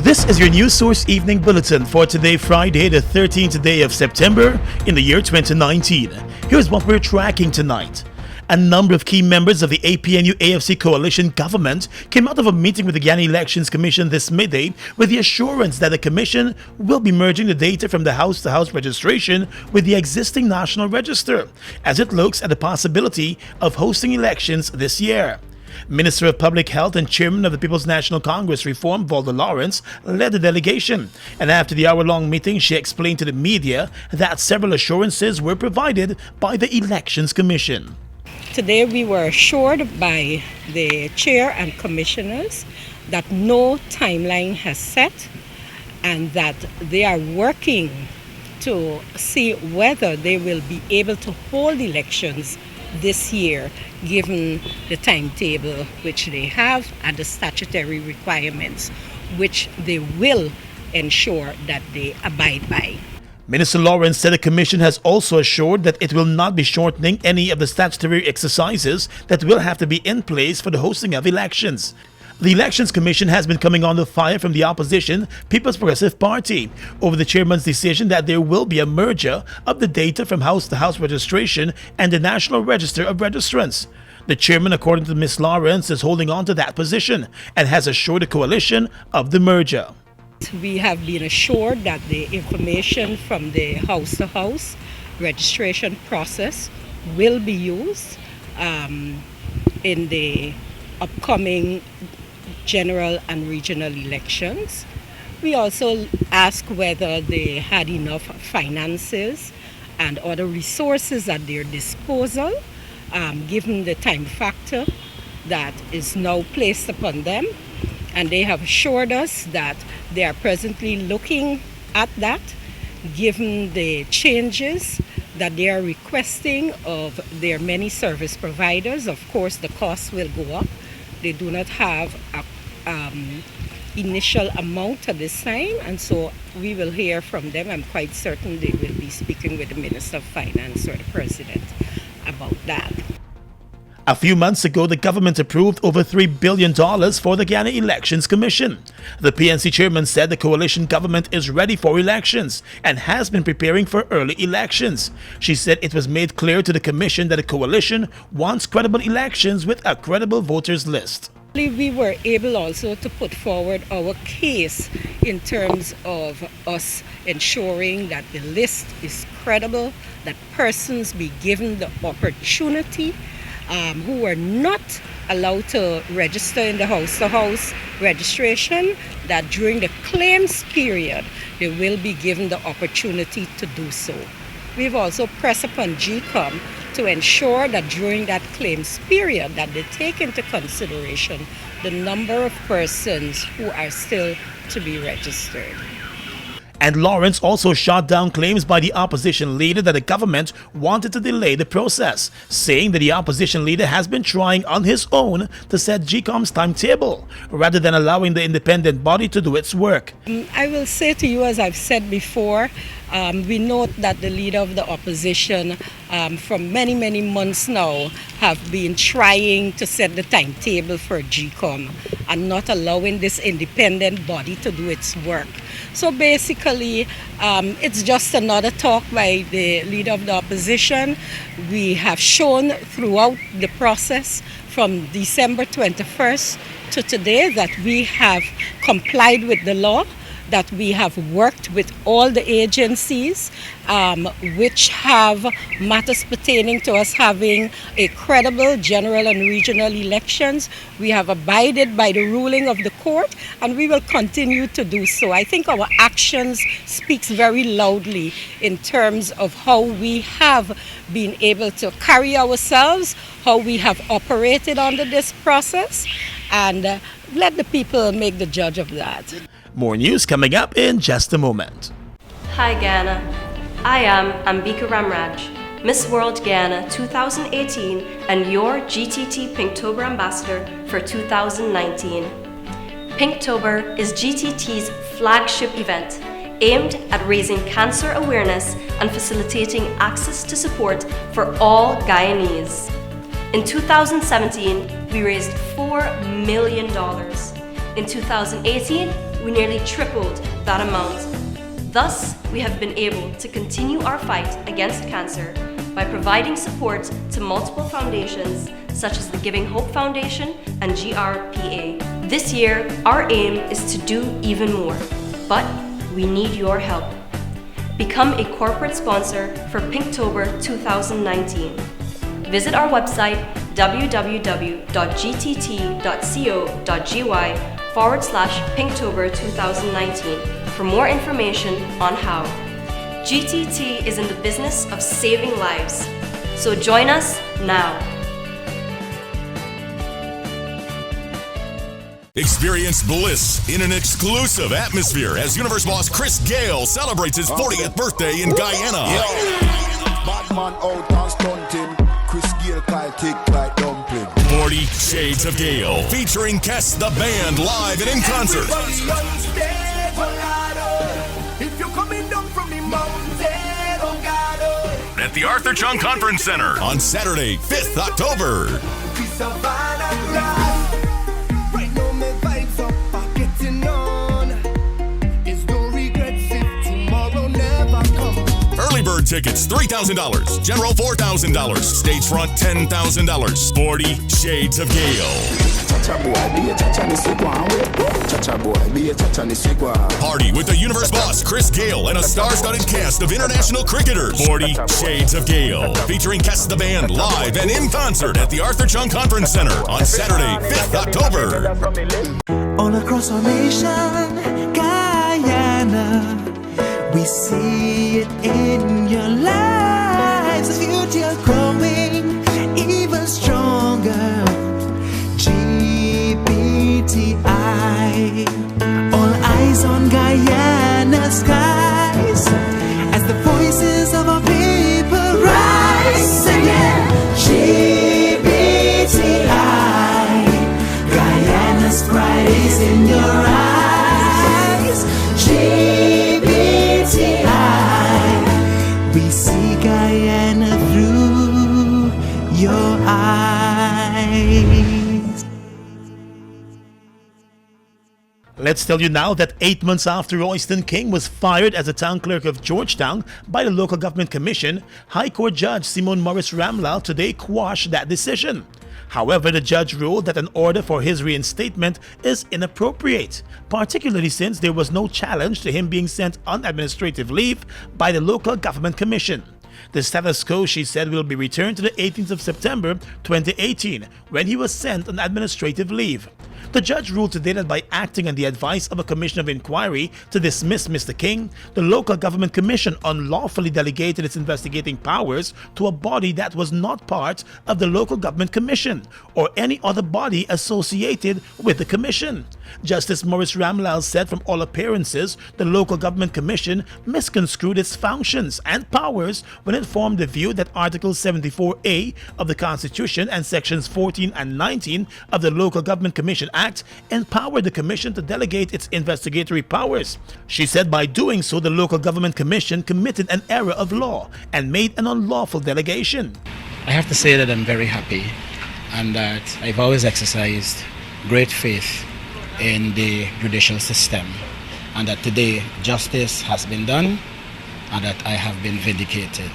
This is your News Source Evening Bulletin for today, Friday, the 13th day of September in the year 2019. Here's what we're tracking tonight. A number of key members of the APNU-AFC coalition government came out of a meeting with the Guyana Elections Commission this midday with the assurance that the commission will be merging the data from the house-to-house registration with the existing national register, as it looks at the possibility of hosting elections this year. Minister of Public Health and Chairman of the People's National Congress Reform, Valda Lawrence, led the delegation. And after the hour-long meeting, she explained to the media that several assurances were provided by the Elections Commission. Today we were assured by the chair and commissioners that no timeline has set and that they are working to see whether they will be able to hold elections this year, given the timetable which they have and the statutory requirements which they will ensure that they abide by. Minister Lawrence said the commission has also assured that it will not be shortening any of the statutory exercises that will have to be in place for the hosting of elections. The Elections Commission has been coming under fire from the opposition People's Progressive Party over the chairman's decision that there will be a merger of the data from house-to-house registration and the National Register of Registrants. The chairman, according to Ms. Lawrence, is holding on to that position and has assured the coalition of the merger. We have been assured that the information from the house-to-house registration process will be used in the upcoming general and regional elections. We also asked whether they had enough finances and other resources at their disposal, given the time factor that is now placed upon them. And they have assured us that they are presently looking at that, given the changes that they are requesting of their many service providers. Of course, the costs will go up. They do not have an initial amount at this time, and so we will hear from them. I'm quite certain they will be speaking with the Minister of Finance or the President about that. A few months ago, the government approved over $3 billion for the Guyana Elections Commission. The PNC chairman said the coalition government is ready for elections and has been preparing for early elections. She said it was made clear to the commission that the coalition wants credible elections with a credible voters list. We were able also to put forward our case in terms of us ensuring that the list is credible, that persons be given the opportunity who were not allowed to register in the house-to-house registration, that during the claims period, they will be given the opportunity to do so. We've also pressed upon GCOM to ensure that during that claims period that they take into consideration the number of persons who are still to be registered. And Lawrence also shot down claims by the opposition leader that the government wanted to delay the process, saying that the opposition leader has been trying on his own to set GCOM's timetable, rather than allowing the independent body to do its work. I will say to you, as I've said before, we note that the leader of the opposition for many months now have been trying to set the timetable for GCOM and not allowing this independent body to do its work. So basically, it's just another talk by the leader of the opposition. We have shown throughout the process from December 21st to today that we have complied with the law, that we have worked with all the agencies which have matters pertaining to us having a credible general and regional elections. We have abided by the ruling of the court, and we will continue to do so. I think our actions speaks very loudly in terms of how we have been able to carry ourselves, how we have operated under this process, and let the people make the judge of that. More news coming up in just a moment. Hi Guyana, I am Ambika Ramraj, Miss World Guyana 2018 and your GTT Pinktober Ambassador for 2019. Pinktober is GTT's flagship event aimed at raising cancer awareness and facilitating access to support for all Guyanese. In 2017, we raised $4 million. In 2018, we nearly tripled that amount. Thus, we have been able to continue our fight against cancer by providing support to multiple foundations such as the Giving Hope Foundation and GRPA. This year, our aim is to do even more, but we need your help. Become a corporate sponsor for Pinktober 2019. Visit our website www.gtt.co.gy/Pinktober 2019 for more information on how. GTT is in the business of saving lives, so join us now. Experience bliss in an exclusive atmosphere as Universe boss Chris Gayle celebrates his 40th birthday in Guyana. Batman out and stunting. Chris Gayle Kyle take like dumpling. 40 Shades of Gayle featuring Kess the Band live and in concert. If you're coming down from the mountain, oh God, At the Arthur Chung Conference Center on Saturday, 5th October. piece of glass. Right now, my vibes up are getting on. It's no regrets if tomorrow never comes. Early bird tickets $3,000, general $4,000, stage front $10,000. 40 Shades of Gayle. Chacha boy, be a chacha ni sigwan. Chacha boy, be a chacha ni sigwan. Party with the Universe boss Chris Gayle and a star-studded cast of international cricketers. 40 Shades of Gayle, featuring Kess the Band live and in concert at the Arthur Chung Conference Center on Saturday, 5th October. All across our nation, Guyana, we see it in your lives. The future growing even stronger. GPTI, all eyes on Guyana skies as the voices of our people rise again. GPTI, Guyana's pride is in your eyes. GPTI, we see Guyana through your eyes. Let's tell you now that 8 months after Royston King was fired as the town clerk of Georgetown by the Local Government Commission, High Court Judge Simone Morris Ramlal today quashed that decision. However, the judge ruled that an order for his reinstatement is inappropriate, particularly since there was no challenge to him being sent on administrative leave by the Local Government Commission. The status quo, she said, will be returned to the 18th of September 2018, when he was sent on administrative leave. The judge ruled today that by acting on the advice of a commission of inquiry to dismiss Mr. King, the Local Government Commission unlawfully delegated its investigating powers to a body that was not part of the Local Government Commission or any other body associated with the commission. Justice Morris Ramlal said from all appearances, the Local Government Commission misconstrued its functions and powers when it formed the view that Article 74A of the Constitution and Sections 14 and 19 of the Local Government Commission Act empowered the Commission to delegate its investigatory powers. She said by doing so, the Local Government Commission committed an error of law and made an unlawful delegation. I have to say that I'm very happy and that I've always exercised great faith in the judicial system, and that today justice has been done and that I have been vindicated.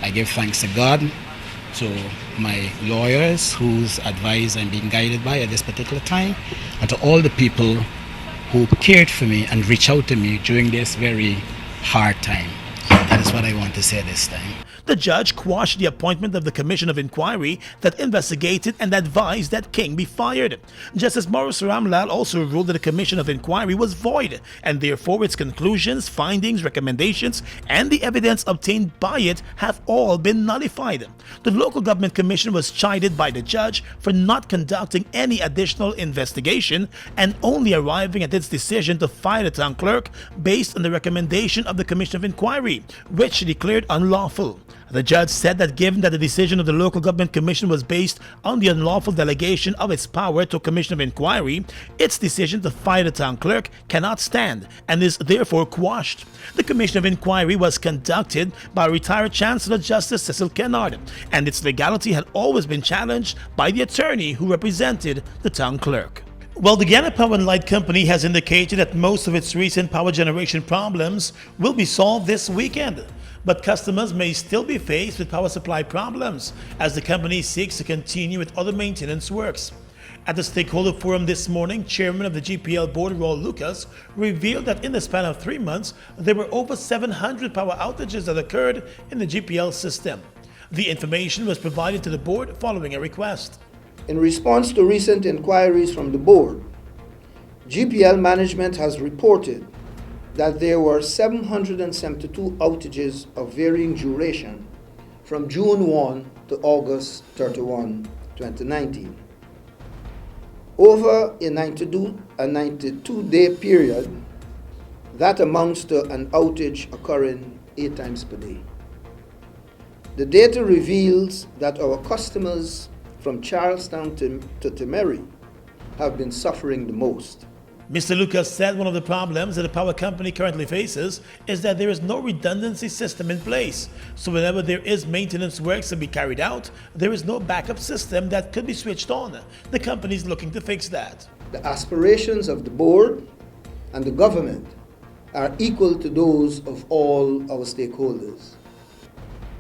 I give thanks to God, to my lawyers whose advice I'm being guided by at this particular time, and to all the people who cared for me and reached out to me during this very hard time. That is what I want to say this time. The judge quashed the appointment of the Commission of Inquiry that investigated and advised that King be fired. Justice Morris Ramlal also ruled that the Commission of Inquiry was void, and therefore its conclusions, findings, recommendations, and the evidence obtained by it have all been nullified. The Local Government Commission was chided by the judge for not conducting any additional investigation and only arriving at its decision to fire the town clerk based on the recommendation of the Commission of Inquiry, which she declared unlawful. The judge said that given that the decision of the Local Government Commission was based on the unlawful delegation of its power to a Commission of Inquiry, its decision to fire the town clerk cannot stand and is therefore quashed. The Commission of Inquiry was conducted by retired Chancellor Justice Cecil Kennard, and its legality had always been challenged by the attorney who represented the town clerk. Well, the Guyana Power and Light Company has indicated that most of its recent power generation problems will be solved this weekend. But customers may still be faced with power supply problems as the company seeks to continue with other maintenance works. At the stakeholder forum this morning, Chairman of the GPL Board, Raul Lucas, revealed that in the span of 3 months, there were over 700 power outages that occurred in the GPL system. The information was provided to the board following a request. In response to recent inquiries from the board, GPL management has reported that there were 772 outages of varying duration from June 1 to August 31, 2019. Over a 92-day period, that amounts to an outage occurring 8 times per day. The data reveals that our customers from Charlestown to Timeri have been suffering the most. Mr. Lucas said one of the problems that the power company currently faces is that there is no redundancy system in place. So whenever there is maintenance works to be carried out, there is no backup system that could be switched on. The company is looking to fix that. The aspirations of the board and the government are equal to those of all our stakeholders.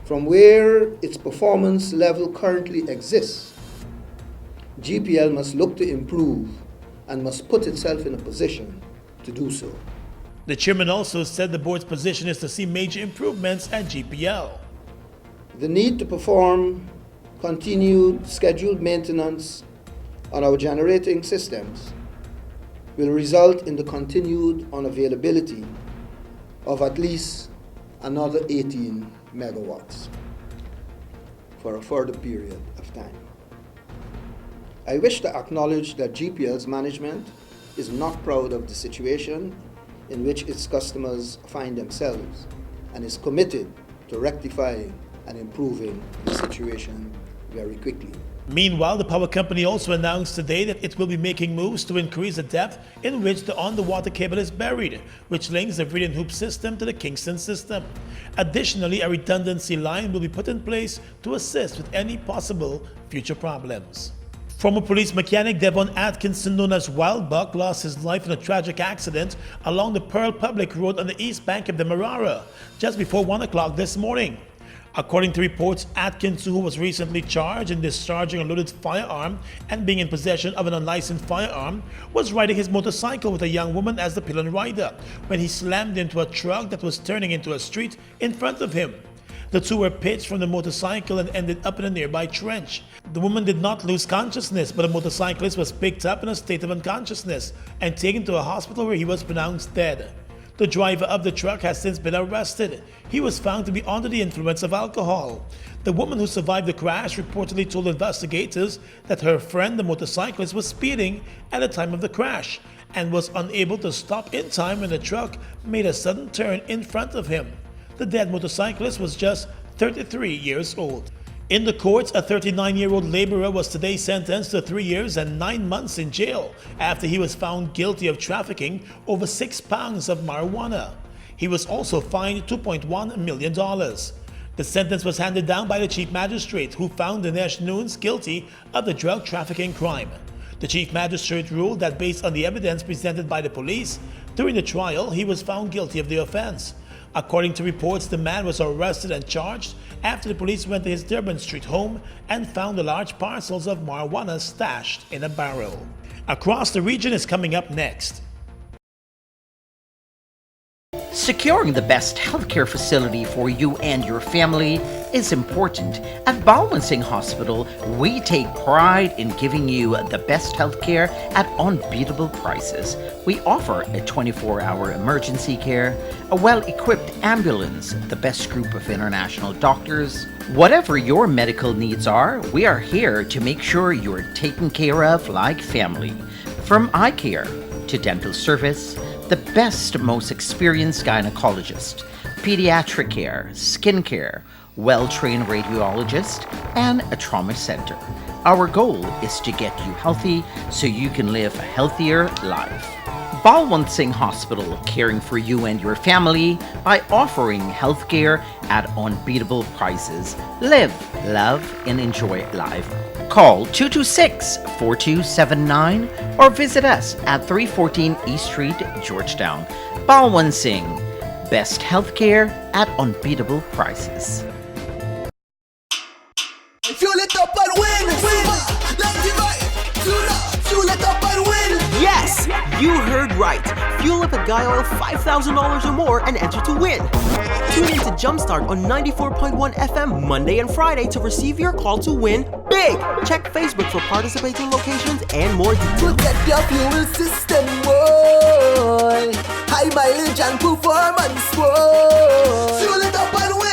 From where its performance level currently exists, GPL must look to improve and must put itself in a position to do so. The chairman also said the board's position is to see major improvements at GPL. The need to perform continued scheduled maintenance on our generating systems will result in the continued unavailability of at least another 18 megawatts for a further period of time. I wish to acknowledge that GPL's management is not proud of the situation in which its customers find themselves and is committed to rectifying and improving the situation very quickly. Meanwhile, the power company also announced today that it will be making moves to increase the depth in which the underwater cable is buried, which links the Viridian Hoop system to the Kingston system. Additionally, a redundancy line will be put in place to assist with any possible future problems. Former police mechanic Devon Atkinson, known as Wild Buck, lost his life in a tragic accident along the Pearl Public Road on the east bank of the Marara just before 1 o'clock this morning. According to reports, Atkinson, who was recently charged in discharging a loaded firearm and being in possession of an unlicensed firearm, was riding his motorcycle with a young woman as the pillion rider when he slammed into a truck that was turning into a street in front of him. The two were pitched from the motorcycle and ended up in a nearby trench. The woman did not lose consciousness, but the motorcyclist was picked up in a state of unconsciousness and taken to a hospital where he was pronounced dead. The driver of the truck has since been arrested. He was found to be under the influence of alcohol. The woman who survived the crash reportedly told investigators that her friend, the motorcyclist, was speeding at the time of the crash and was unable to stop in time when the truck made a sudden turn in front of him. The dead motorcyclist was just 33 years old. In the courts, a 39-year-old laborer was today sentenced to 3 years and 9 months in jail after he was found guilty of trafficking over 6 pounds of marijuana. He was also fined $2.1 million. The sentence was handed down by the chief magistrate, who found Dinesh Nunes guilty of the drug trafficking crime. The chief magistrate ruled that based on the evidence presented by the police during the trial, he was found guilty of the offense. According to reports, the man was arrested and charged after the police went to his Durban Street home and found the large parcels of marijuana stashed in a barrel. Across the region is coming up next. Securing the best healthcare facility for you and your family is important. At Balmansing Hospital, we take pride in giving you the best healthcare at unbeatable prices. We offer a 24-hour emergency care, a well-equipped ambulance, the best group of international doctors. Whatever your medical needs are, we are here to make sure you're taken care of like family. From eye care to dental service, the best, most experienced gynecologist, pediatric care, skin care, well-trained radiologist, and a trauma center. Our goal is to get you healthy so you can live a healthier life. Balwant Hospital, caring for you and your family by offering healthcare at unbeatable prices. Live, love, and enjoy life. Call 226-4279 or visit us at 314 East Street, Georgetown. Balwant Singh, best healthcare at unbeatable prices. Fuel it up and win! Fuel it up and win! Yes! You heard right! Fuel up at Gayle $5,000 or more and enter to win! Tune in to Jumpstart on 94.1 FM Monday and Friday to receive your call to win big! Check Facebook for participating locations and more details. Protect your fuel system, boy! High mileage and performance, boy! Fuel it up and win!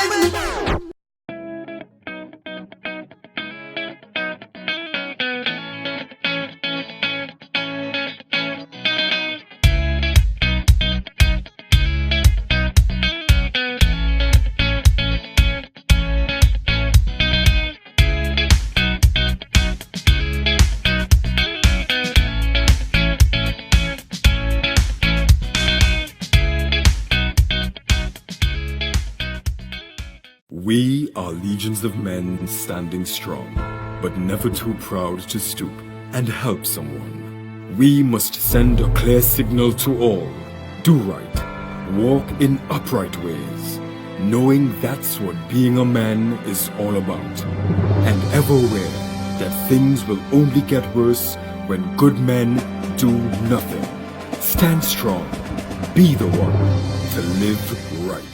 We are legions of men standing strong, but never too proud to stoop and help someone. We must send a clear signal to all. Do right, walk in upright ways, knowing that's what being a man is all about. And ever aware that things will only get worse when good men do nothing. Stand strong, be the one to live right.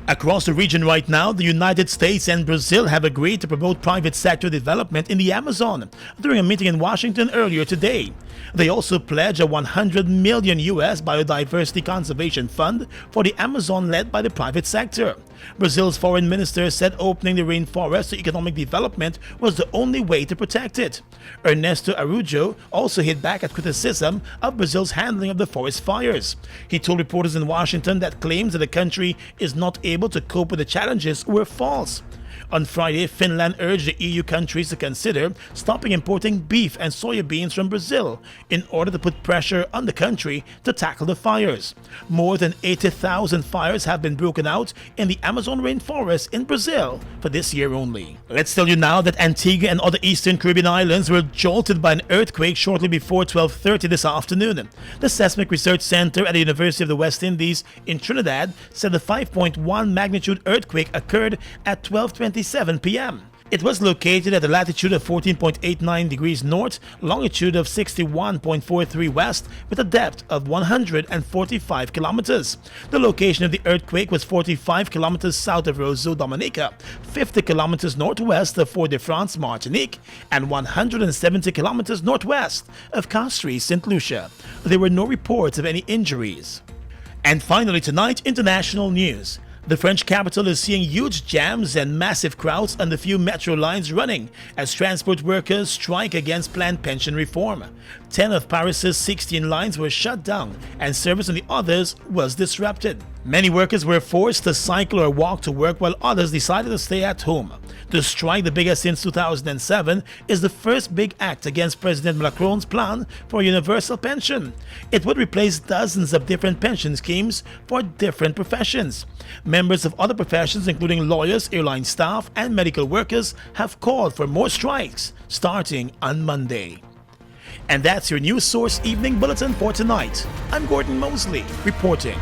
Across the region right now, the United States and Brazil have agreed to promote private sector development in the Amazon during a meeting in Washington earlier today. They also pledged a $100 million US biodiversity conservation fund for the Amazon led by the private sector. Brazil's foreign minister said opening the rainforest to economic development was the only way to protect it. Ernesto Araújo also hit back at criticism of Brazil's handling of the forest fires. He told reporters in Washington that claims that the country is not able to cope with the challenges were false. On Friday, Finland urged the EU countries to consider stopping importing beef and soya beans from Brazil in order to put pressure on the country to tackle the fires. More than 80,000 fires have been broken out in the Amazon rainforest in Brazil for this year only. Let's tell you now that Antigua and other Eastern Caribbean islands were jolted by an earthquake shortly before 12:30 this afternoon. The Seismic Research Center at the University of the West Indies in Trinidad said the 5.1 magnitude earthquake occurred at 12:27 p.m. It was located at a latitude of 14.89 degrees north, longitude of 61.43 west, with a depth of 145 kilometers. The location of the earthquake was 45 kilometers south of Roseau, Dominica, 50 kilometers northwest of Fort-de-France, Martinique, and 170 kilometers northwest of Castries, St. Lucia. There were no reports of any injuries. And finally tonight, international news. The French capital is seeing huge jams and massive crowds on the few metro lines running as transport workers strike against planned pension reform. 10 of Paris's 16 lines were shut down and service on the others was disrupted. Many workers were forced to cycle or walk to work while others decided to stay at home. The strike, the biggest since 2007, is the first big act against President Macron's plan for a universal pension. It would replace dozens of different pension schemes for different professions. Members of other professions, including lawyers, airline staff, and medical workers, have called for more strikes starting on Monday. And that's your News Source Evening Bulletin for tonight. I'm Gordon Mosley reporting.